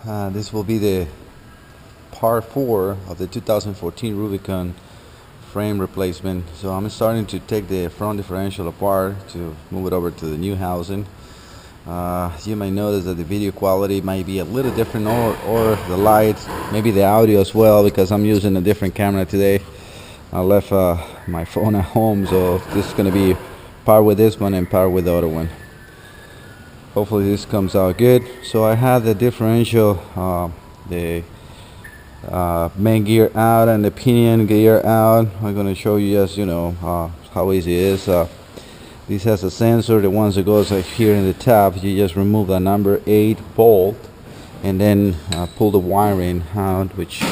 This will be the part 4 of the 2014 Rubicon frame replacement. So I'm starting to take the front differential apart to move it over to the new housing. You may notice that the video quality might be a little different, or the light, maybe the audio as well, because I'm using a different camera today. I left my phone at home, so this is going to be part with this one and part with the other one. Hopefully this comes out good. So I have the differential, the main gear out and the pinion gear out. I'm going to show you just how easy it is. This has a sensor. The ones that goes like here in the top, you just remove the number 8 bolt and then pull the wiring out, which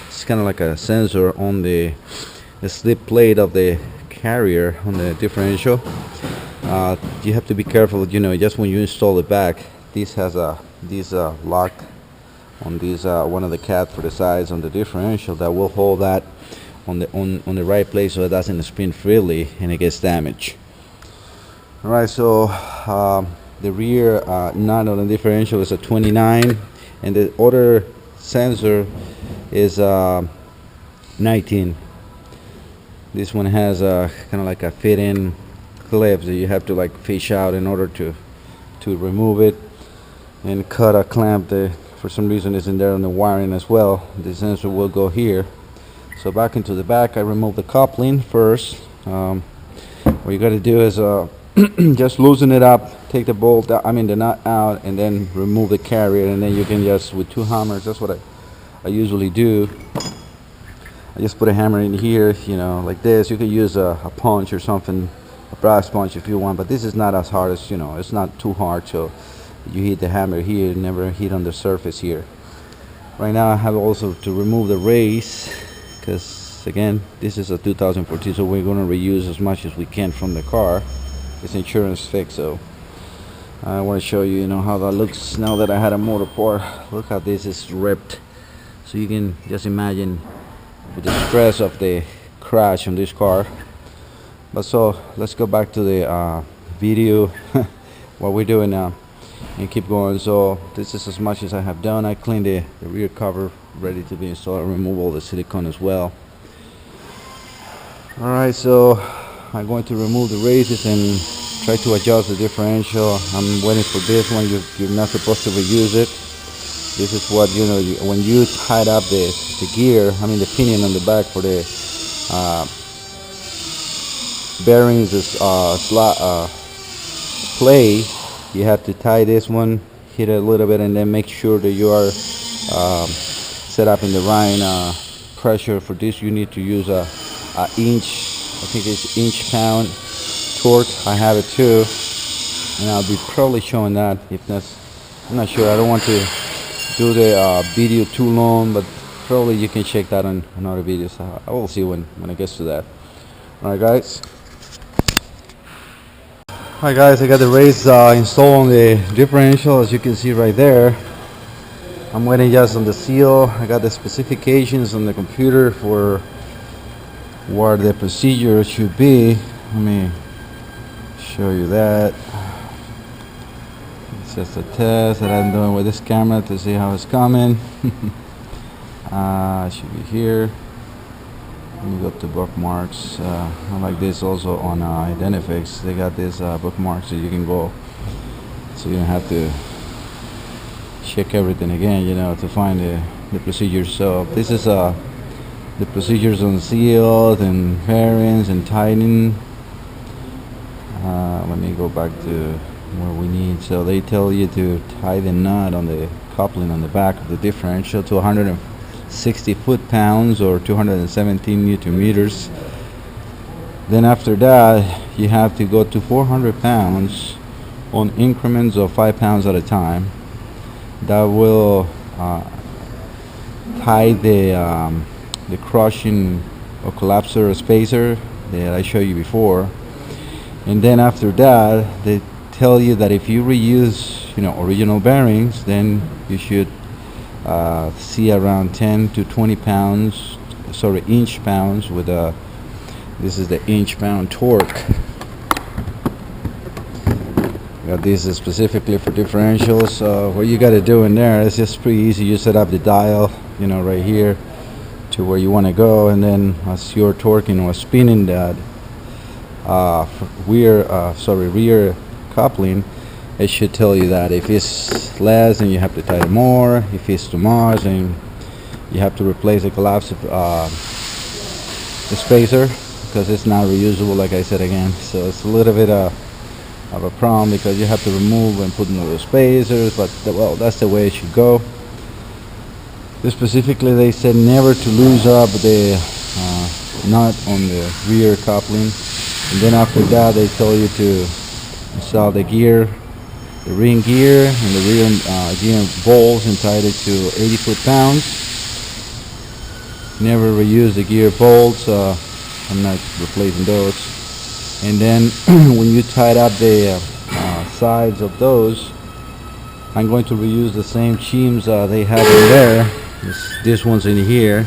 is kind of like a sensor on the slip plate of the carrier on the differential. You have to be careful, just when you install it back. This has these lock on these one of the cap for the sides on the differential that will hold that on the right place, so it doesn't spin freely and it gets damaged. All right, so the rear nut on the differential is a 29, and the other sensor is 19. This one has kind of like a fit-in clip that you have to like fish out in order to remove it, and cut a clamp that for some reason isn't there on the wiring as well. The sensor will go here. So back into the back, I remove the coupling first. What you got to do is just loosen it up, take the bolt out, the nut out, and then remove the carrier, and then you can just, with 2 hammers, that's what I usually do. I just put a hammer in here, like this. You could use a punch or something, a brass punch if you want, but this is not as hard as, it's not too hard, so you hit the hammer here, never hit on the surface here. Right now I have also to remove the race, because again, this is a 2014, so we're going to reuse as much as we can from the car. It's insurance fix, so I want to show you, how that looks now that I had a motor part. Look how this is ripped. So you can just imagine with the stress of the crash on this car. But so let's go back to the video what we're doing now and keep going. So this is as much as I have done. I cleaned the rear cover, ready to be installed. I remove all the silicone as well. Alright, so I'm going to remove the races and try to adjust the differential. I'm waiting for this one. You're not supposed to reuse it. This is what, when you tied up the gear, the pinion on the back for the bearings, this play, you have to tie this one, hit it a little bit, and then make sure that you are set up in the right pressure. For this you need to use a inch, I think it's inch-pound torque. I have it too, and I'll be probably showing that. If not, I'm not sure. I don't want to do the video too long, but probably you can check that on another video. So I will see when it gets to that. Alright guys. Hi guys, I got the race installed on the differential, as you can see right there. I'm waiting just on the seal. I got the specifications on the computer for what the procedure should be. Let me show you that. It's just a test that I'm doing with this camera to see how it's coming. It should be here. Let me go to bookmarks. I like this also on Identifix. They got this bookmarks, so you can go, so you don't have to check everything again, to find the procedures. So this is the procedures on seals and fairings and tightening. Let me go back to where we need. So they tell you to tie the nut on the coupling on the back of the differential to 160 foot-pounds or 217 Newton meters. Then after that you have to go to 400 pounds on increments of 5 pounds at a time. That will tie the crushing or collapser or spacer that I showed you before. And then after that they tell you that if you reuse original bearings, then you should see around 10 to 20 pounds, inch pounds with this is the inch pound torque. Got these specifically for differentials. What you got to do in there is just pretty easy. You set up the dial, right here to where you want to go, and then as you're torquing or spinning that rear coupling, it should tell you that if it's less, then you have to tighten more. If it's too much, then you have to replace the collapse the spacer, because it's not reusable, like I said again. So it's a little bit of a problem, because you have to remove and put in the spacers, but well, that's the way it should go. Specifically, they said never to lose up the nut on the rear coupling, and then after that they tell you to install the gear, the ring gear, and the rear gear bolts, and tied it to 80 foot-pounds. Never reuse the gear bolts. I'm not replacing those. And then when you tied up the sides of those, I'm going to reuse the same shims they have in there. This one's in here.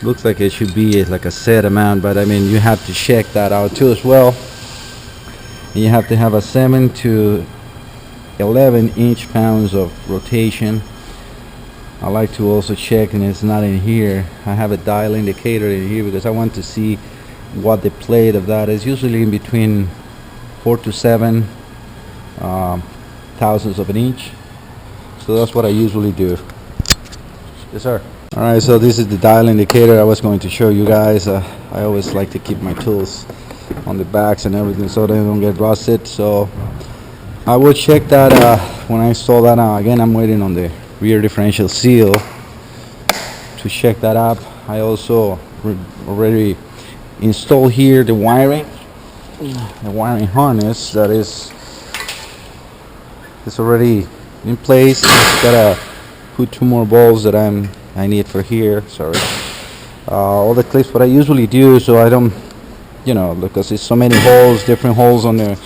Looks like it should be like a set amount, but I mean, you have to check that out too as well. And you have to have a 7 to 11 inch-pounds of rotation. I like to also check, and it's not in here, I have a dial indicator in here because I want to see what the plate of that is. Usually in between 4 to 7 thousandths of an inch. So that's what I usually do. Yes, sir. Alright, so this is the dial indicator I was going to show you guys. I always like to keep my tools on the backs and everything so they don't get rusted. So I will check that when I install that. Again, I'm waiting on the rear differential seal to check that up. I also already installed here the wiring harness that is already in place. Just gotta put 2 more bolts that I need for here. Sorry. All the clips, what I usually do, so I don't, because there's so many holes, different holes on the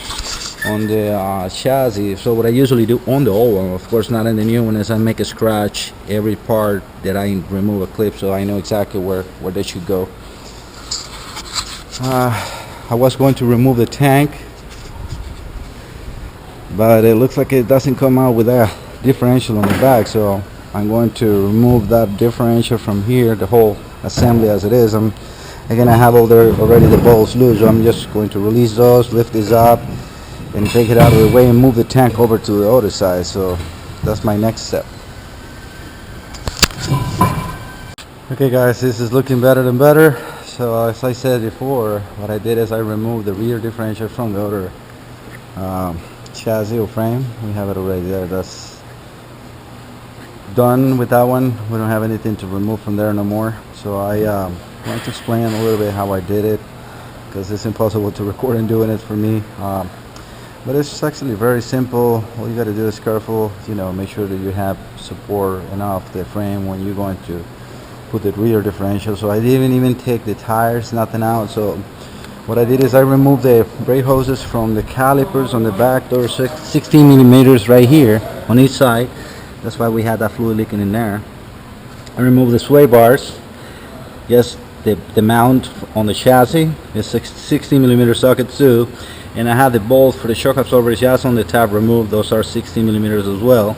chassis. So what I usually do on the old one, of course not in the new one, is I make a scratch every part that I remove a clip, so I know exactly where they should go. I was going to remove the tank, but it looks like it doesn't come out with a differential on the back, so I'm going to remove that differential from here, the whole assembly as it is. Again, I have already the bolts loose, so I'm just going to release those, lift this up, and take it out of the way and move the tank over to the other side. So that's my next step. Okay guys, this is looking better and better. So as I said before, what I did is I removed the rear differential from the other chassis or frame. We have it already there. That's done with that one. We don't have anything to remove from there no more. So I want to explain a little bit how I did it, because it's impossible to record and doing it for me. But it's actually very simple. All you got to do is careful, make sure that you have support enough the frame when you're going to put the rear differential. So I didn't even take the tires, nothing out. So what I did is I removed the brake hoses from the calipers on the back. There are 16 millimeters right here on each side. That's why we had that fluid leaking in there. I removed the sway bars. Yes, the mount on the chassis is 16 millimeter socket too. And I have the bolts for the shock absorbers just on the tab removed. Those are 16 millimeters as well.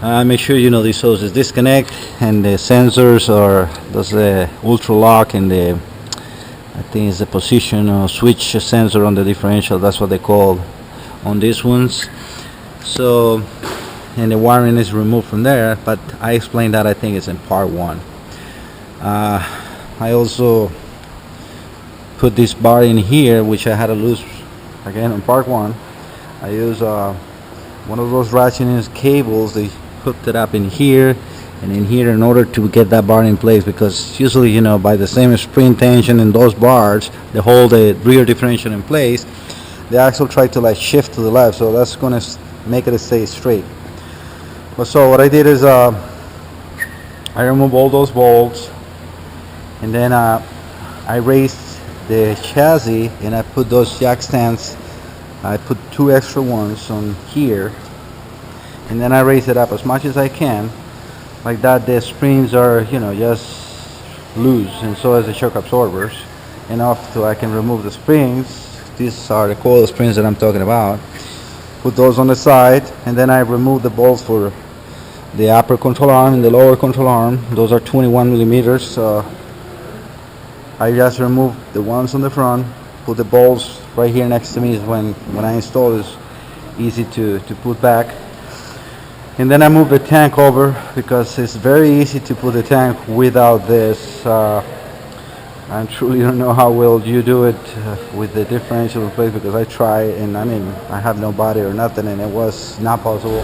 Make sure these hoses disconnect, and the sensors are the ultra lock and the, I think it's the position or switch sensor on the differential. That's what they call on these ones. So, and the wiring is removed from there, but I explained that, I think it's in part 1. I also put this bar in here, which I had to lose again on part 1. I use one of those ratcheting cables. They hooked it up in here and in here in order to get that bar in place, because usually by the same spring tension in those bars they hold the rear differential in place. The axle tried to shift to the left, so that's going to make it stay straight. But so what I did is I removed all those bolts, and then I raised the chassis, and I put those jack stands. I put 2 extra ones on here, and then I raise it up as much as I can, like that. The springs are just loose, and so is the shock absorbers, enough so I can remove the springs These are the coil springs that I'm talking about. Put those on the side, and then I remove the bolts for the upper control arm and the lower control arm. Those are 21 millimeters. So I just remove the ones on the front, put the bolts right here next to me. Is when I install this, easy to put back. And then I move the tank over because it's very easy to put the tank without this. I truly don't know how well you do it with the differential in place, because I try, and I mean, I have no body or nothing, and it was not possible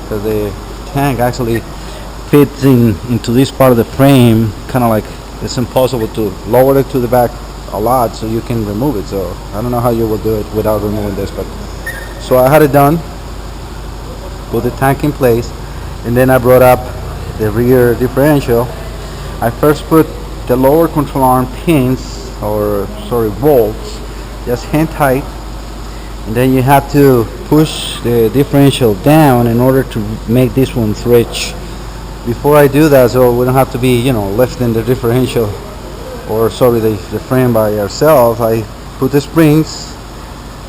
because the tank actually fits into this part of the frame, kind of like it's impossible to lower it to the back a lot so you can remove it. So I don't know how you will do it without removing this, but so I had it done, put the tank in place, and then I brought up the rear differential. I first put the lower control arm pins, or sorry, bolts, just hand tight, and then you have to push the differential down in order to make this one switch. Before I do that, so we don't have to be, you know, lifting the differential, or sorry, the frame by ourselves, I put the springs,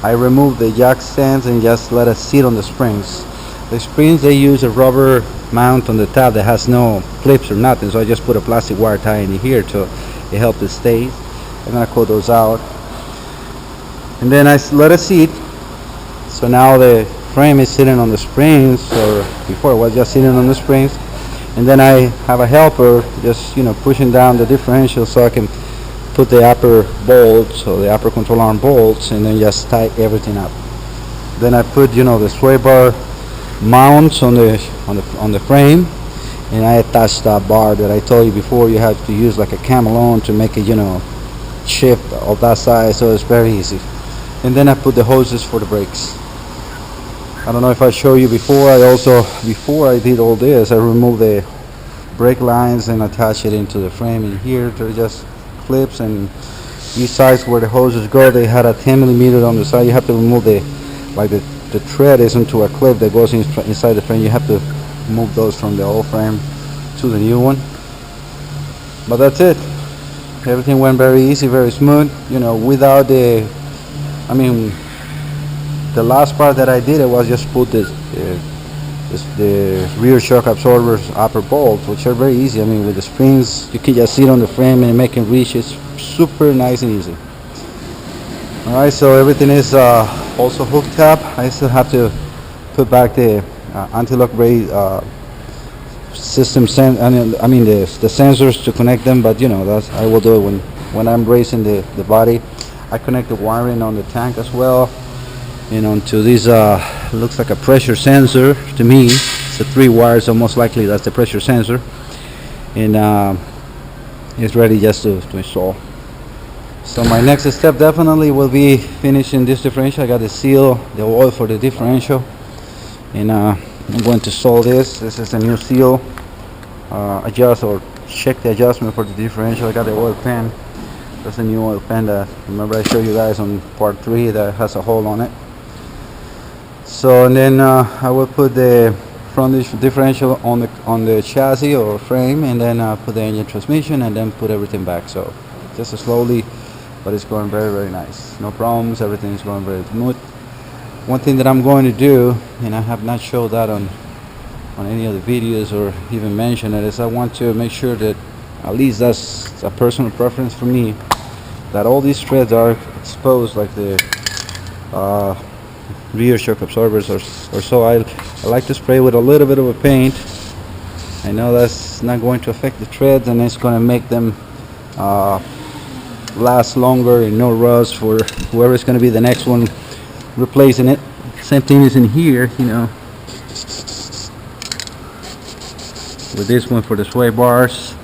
I remove the jack stands and just let it sit on the springs. The springs, they use a rubber mount on the top that has no clips or nothing, so I just put a plastic wire tie in here to it helps it stay. I'm gonna cut those out, and then I let it sit. So now the frame is sitting on the springs, or before it was just sitting on the springs, and then I have a helper just, you know, pushing down the differential so I can put the upper bolts, or the upper control arm bolts, and then just tie everything up. Then I put, you know, the sway bar mounts on the frame, and I attached that bar that I told you before. You have to use like a camelon to make it, you know, shift of that size, so it's very easy. And then I put the hoses for the brakes. I don't know if I showed you before. Before I did all this, I removed the brake lines and attached it into the frame. And here they're just clips, and these sides where the hoses go, they had a 10 millimeter on the side. You have to remove the thread is into a clip that goes inside the frame. You have to move those from the old frame to the new one. But that's it. Everything went very easy, very smooth, you know, without the, I mean, the last part that I did, it was just put the rear shock absorbers upper bolts, which are very easy. I mean, with the springs, you can just sit on the frame and make it reach. It's super nice and easy. Alright, so everything is also hooked up. I still have to put back the anti-lock brake system, I mean the sensors to connect them, but you know, I will do it when I'm raising the body. I connect the wiring on the tank as well, and onto this looks like a pressure sensor to me. It's a 3 wires, so most likely that's the pressure sensor, and it's ready just to install. So my next step definitely will be finishing this differential. I got the seal, the oil for the differential, and I'm going to install this. This is a new seal. Adjust or check the adjustment for the differential. I got the oil pan. That's a new oil pan that, remember I showed you guys on part 3, that has a hole on it. So, and then I will put the front differential on the chassis or frame, and then put the engine transmission, and then put everything back. So just slowly, but it's going very, very nice. No problems. Everything is going very smooth. One thing that I'm going to do, and I have not showed that on any of the videos or even mentioned it, is I want to make sure that, at least that's a personal preference for me, that all these threads are exposed, like the rear shock absorbers or so. I like to spray with a little bit of a paint. I know that's not going to affect the threads, and it's going to make them last longer and no rust for whoever is going to be the next one replacing it. Same thing is in here, you know, with this one for the sway bars.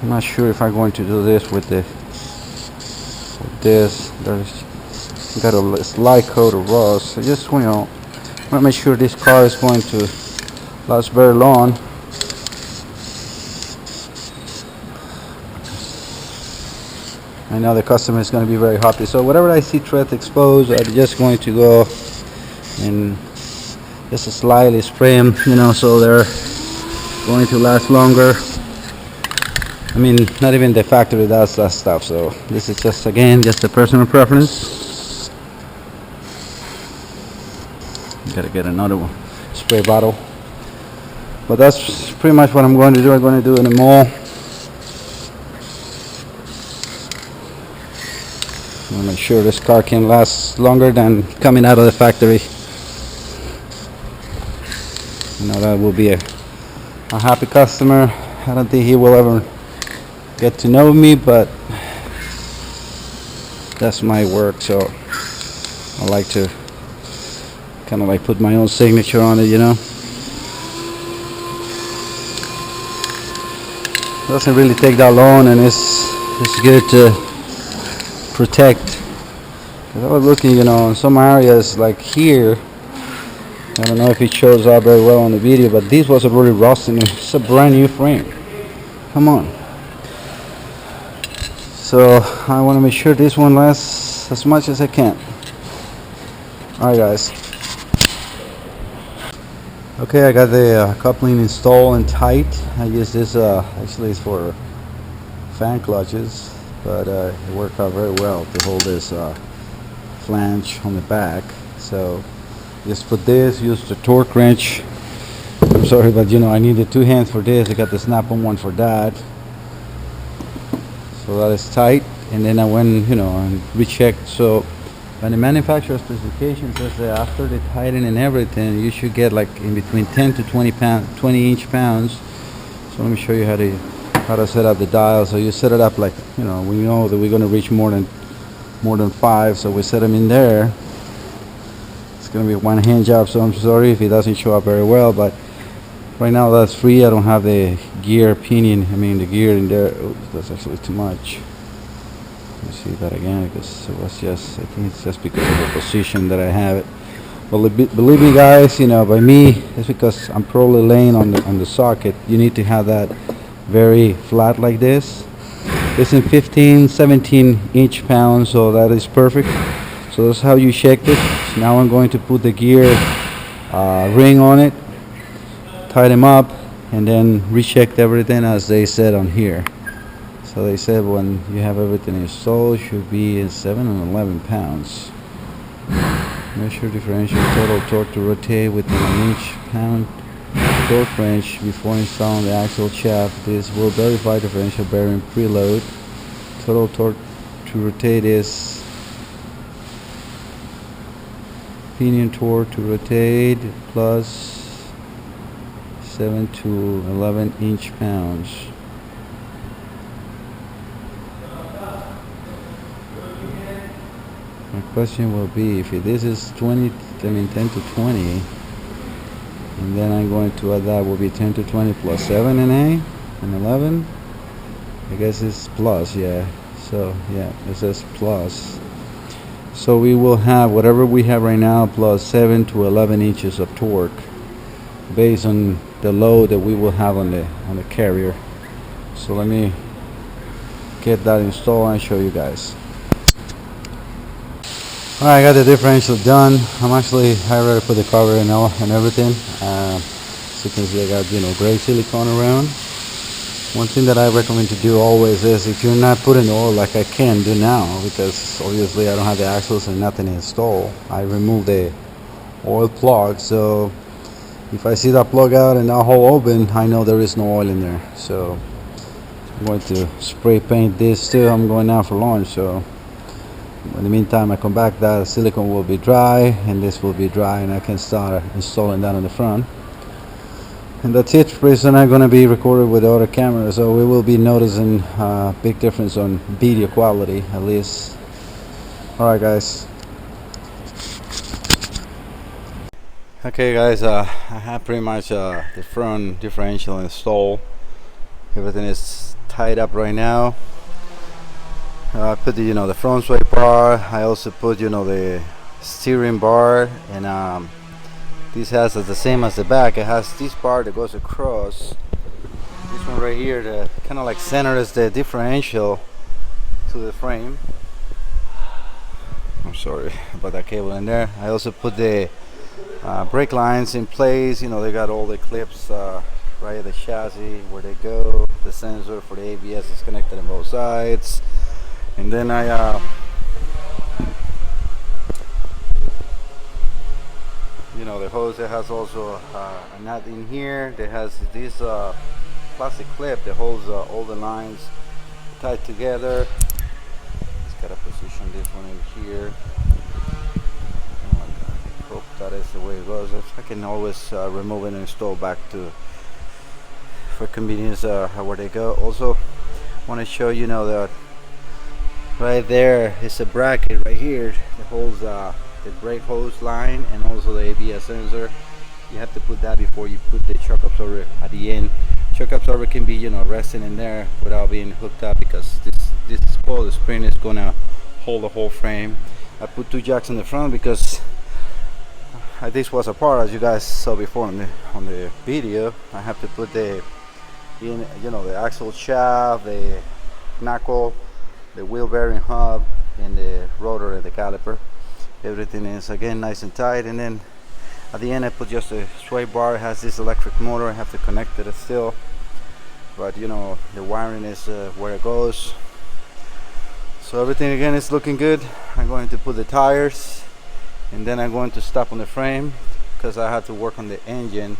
I'm not sure if I'm going to do this with this. There's got a slight coat of rust. So just, you know, want to make sure this car is going to last very long. I know the customer is going to be very happy. So whatever I see threads exposed, I'm just going to go and just slightly spray them, you know, so they're going to last longer. I mean, not even the factory does that stuff. So this is just, again, just a personal preference. Gotta get another one, spray bottle. But that's pretty much what I'm going to do. I'm going to do in the mall. I'm gonna make sure this car can last longer than coming out of the factory. You know, that will be a happy customer. I don't think he will ever get to know me, but that's my work, so I like to kind of like put my own signature on it, you know. Doesn't really take that long, and it's good to protect. 'Cause I was looking, you know, in some areas like here, I don't know if it shows up very well on the video, but this was already rusting. It's a brand new frame. Come on. So I want to make sure this one lasts as much as I can. Alright guys. Okay, I got the coupling installed and tight. I use this, actually it's for fan clutches, but it worked out very well to hold this flange on the back. So just put this, use the torque wrench. I'm sorry, but you know, I needed two hands for this. I got the snap-on one for that. So that is tight. And then I went, you know, and rechecked. So by the manufacturer specification says that after the tightening and everything, you should get like in between 10 to 20 inch-pounds. So let me show you how to set up the dial. So you set it up like, you know, we know that we're going to reach more than 5, so we set them in there. It's going to be a one hand job, so I'm sorry if it doesn't show up very well, but right now that's free. I don't have the gear pinion, the gear in there. Oops, that's actually too much. Let me see that again, because it was just, I think it's just because of the position that I have it. Well, believe me guys, you know, by me, it's because I'm probably laying on the socket. You need to have that very flat like this. It's in 15, 17 inch-pounds, so that is perfect. So that's how you check it. So now I'm going to put the gear ring on it, tie them up, and then recheck everything as they said on here. So they said when you have everything installed, it should be in 7 and 11 pounds. Measure differential total torque to rotate with an inch-pound torque wrench before installing the axle shaft. This will verify differential bearing preload. Total torque to rotate is pinion torque to rotate plus 7 to 11 inch-pounds. My question will be, if this is 10 to 20, and then I'm going to add that will be 10 to 20 plus 7 and 8 and 11. I guess it's plus, yeah. So yeah, it says plus. So we will have whatever we have right now plus 7 to 11 inches of torque based on the load that we will have on the carrier. So let me get that installed and show you guys. Alright, I got the differential done. I already put the cover and everything. So you can see I got, you know, gray silicone around. One thing that I recommend to do always is, if you're not putting oil like I can do now, because obviously I don't have the axles and nothing installed, I remove the oil plug. So if I see that plug out and that hole open, I know there is no oil in there. So I'm going to spray paint this too. I'm going out for lunch, so in the meantime I come back, that silicone will be dry and this will be dry, and I can start installing that on the front. And that's it. Pretty soon I'm going to be recorded with the other camera, so we will be noticing a big difference on video quality at least. Alright guys. Okay guys, I have pretty much the front differential installed. Everything is tied up right now. I put the, the front sway bar. I also put, the steering bar, and this has the same as the back. It has this bar that goes across. This one right here, that kind of like centers the differential to the frame. I'm sorry about that cable in there. I also put the brake lines in place. They got all the clips right at the chassis where they go. The sensor for the ABS is connected on both sides. And then I you know, the hose. It has also a nut in here. It has this plastic clip that holds all the lines tied together. Just gotta position this one in here. Oh my god, I hope that is the way it goes. I can always remove it and install back to for convenience where they go. Also want to show you know that right there is a bracket right here that holds the brake hose line and also the ABS sensor. You have to put that before you put the shock absorber at the end. Shock absorber can be, you know, resting in there without being hooked up, because this coil, the spring is gonna hold the whole frame. I put two jacks in the front because this was apart, as you guys saw before on the video. I have to put the the axle shaft, the knuckle, the wheel bearing hub, and the rotor and the caliper. Everything is again nice and tight, and then at the end I put just a sway bar. It has this electric motor. I have to connect it still, but you know, the wiring is where it goes. So everything again is looking good. I'm going to put the tires, and then I'm going to stop on the frame because I had to work on the engine.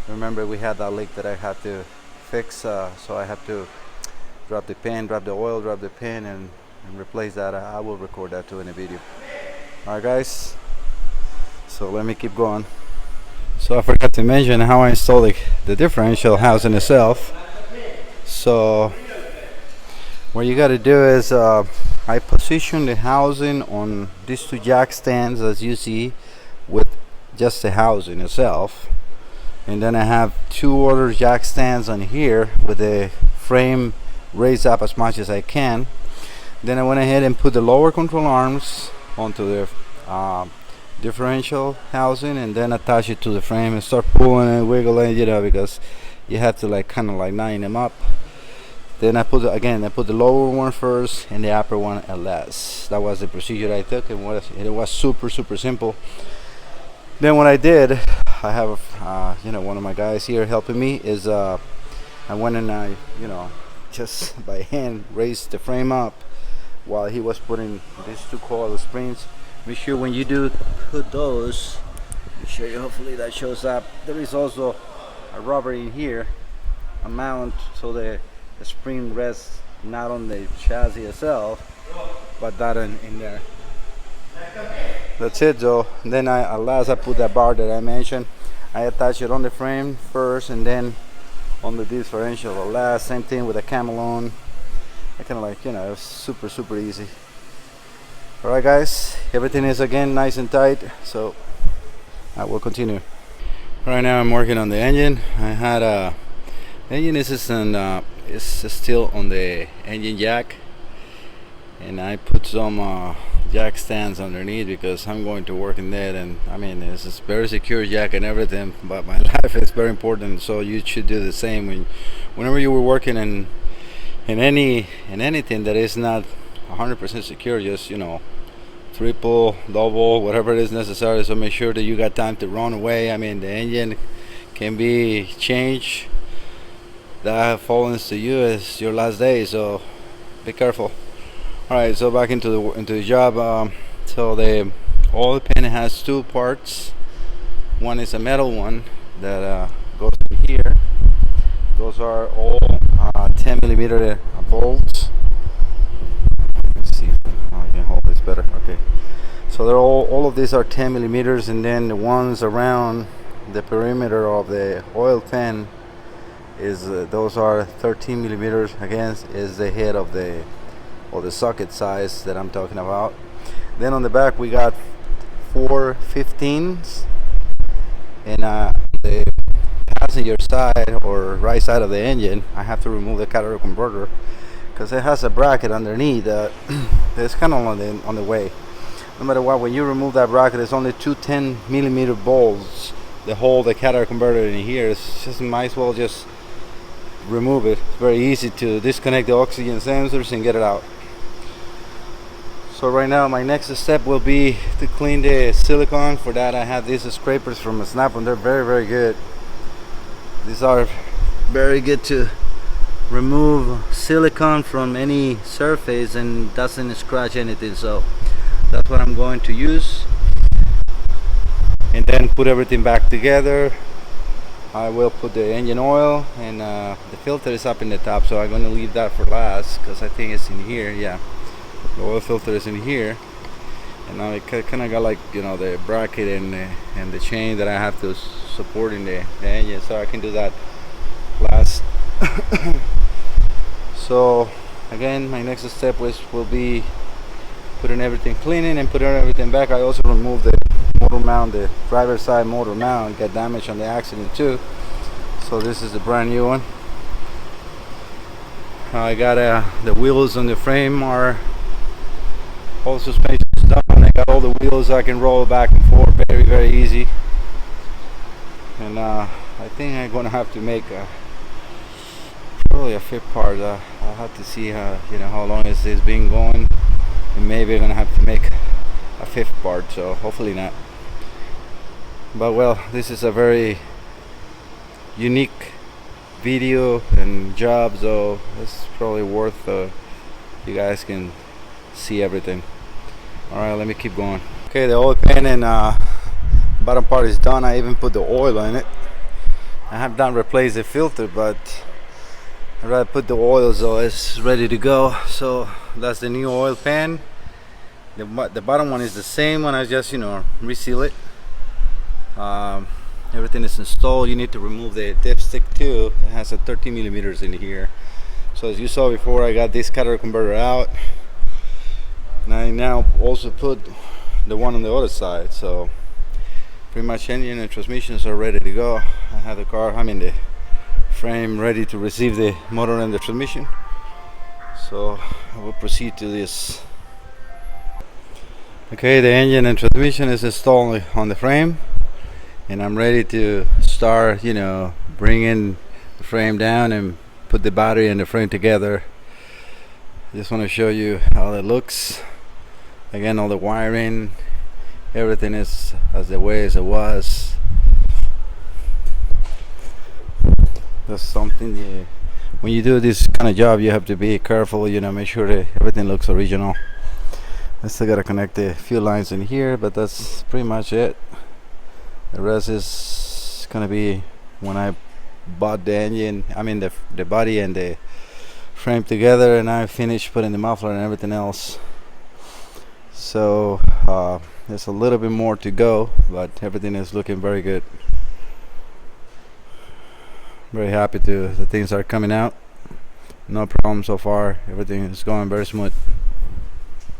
Remember, we had that leak that I had to fix, so I have to drop the pin, drop the oil, drop the pin, and replace that. I will record that too in a video. Alright guys, so let me keep going. So I forgot to mention how I installed the differential housing itself. So what you got to do is I position the housing on these two jack stands, as you see, with just the housing itself, and then I have two other jack stands on here with the frame raised up as much as I can. Then I went ahead and put the lower control arms onto the differential housing, and then attach it to the frame and start pulling and wiggling, you know, because you have to like kind of like line them up. Then I put the lower one first and the upper one at last. That was the procedure I took, and it was super simple. Then what I did, I have one of my guys here helping me, is I went and I just by hand raised the frame up while he was putting these two coil springs. Make sure when you do put those, make sure hopefully that shows up. There is also a rubber in here, a mount, so the spring rests not on the chassis itself, but that in there. That's it though. And then at last I put that bar that I mentioned. I attach it on the frame first, and then on the differential at last. Same thing with the camelon. I kind of like, it's super easy. Alright guys, everything is again nice and tight, so I will continue. Right now I'm working on the engine. I had the engine is still on the engine jack, and I put some jack stands underneath because I'm going to work in that, and I mean, this is very secure jack and everything, but my life is very important, so you should do the same whenever you were working in anything that is not 100% secure. Just triple, double, whatever it is necessary, so make sure that you got time to run away. I mean, the engine can be changed. That falls to you is your last day, so be careful. Alright, so back into the job. So the oil pan has two parts. One is a metal one that goes in here. Those are all 10 millimeter bolts. Let's see if I can hold this better. Okay, so they're all of these are 10 millimeters, and then the ones around the perimeter of the oil pan is those are 13 millimeters. Again, is the head of the socket size that I'm talking about. Then on the back we got 4 15s, and the passenger side or right side of the engine, I have to remove the catalytic converter because it has a bracket underneath that it's kind of on the way. No matter what, when you remove that bracket, there's only two 10 millimeter bolts that hold the catalytic converter in here. It's just might as well just remove it. It's very easy to disconnect the oxygen sensors and get it out. So right now my next step will be to clean the silicone. For that I have these scrapers from Snap-on. They're very good. These are very good to remove silicone from any surface and doesn't scratch anything, so that's what I'm going to use. and then put everything back together. I will put the engine oil, and the filter is up in the top, so I'm going to leave that for last because I think it's in here. Yeah, the oil filter is in here. And now I kind of got, like, you know, the bracket and the chain that I have to support in the engine, so I can do that last. So again, my next step will be putting everything, cleaning and putting everything back. I also removed the motor mount, the driver's side motor mount, got damaged on the accident too. So this is the brand new one. I got the wheels on the frame are all suspension done. I got all the wheels, I can roll back and forth very easy. And I think I'm gonna have to make probably a fifth part. I'll have to see how long is this been going, and maybe I'm gonna have to make a fifth part, so hopefully not. But well, this is a very unique video and job, so it's probably worth you guys can see everything. Alright, let me keep going. Okay, the oil pan and bottom part is done. I even put the oil in it. I have not replaced the filter, but I'd rather put the oil so it's ready to go. So that's the new oil pan. The bottom one is the same one. I just reseal it. Everything is installed. You need to remove the dipstick too. It has a 13 millimeters in here. So as you saw before, I got this catalytic converter out, and I now also put the one on the other side. So pretty much engine and transmissions are ready to go. I have the frame ready to receive the motor and the transmission. So I will proceed to this. Okay, the engine and transmission is installed on the frame, and I'm ready to start bringing the frame down and put the battery and the frame together. Just want to show you how it looks. Again, all the wiring, everything is as the way as it was. That's something when you do this kind of job, you have to be careful, make sure that everything looks original. I still gotta connect the few lines in here, but that's pretty much it. The rest is gonna be when I bought the engine, the body and the frame together, and I finished putting the muffler and everything else. So there's a little bit more to go, but everything is looking very good. Very happy the things are coming out. No problem so far. Everything is going very smooth.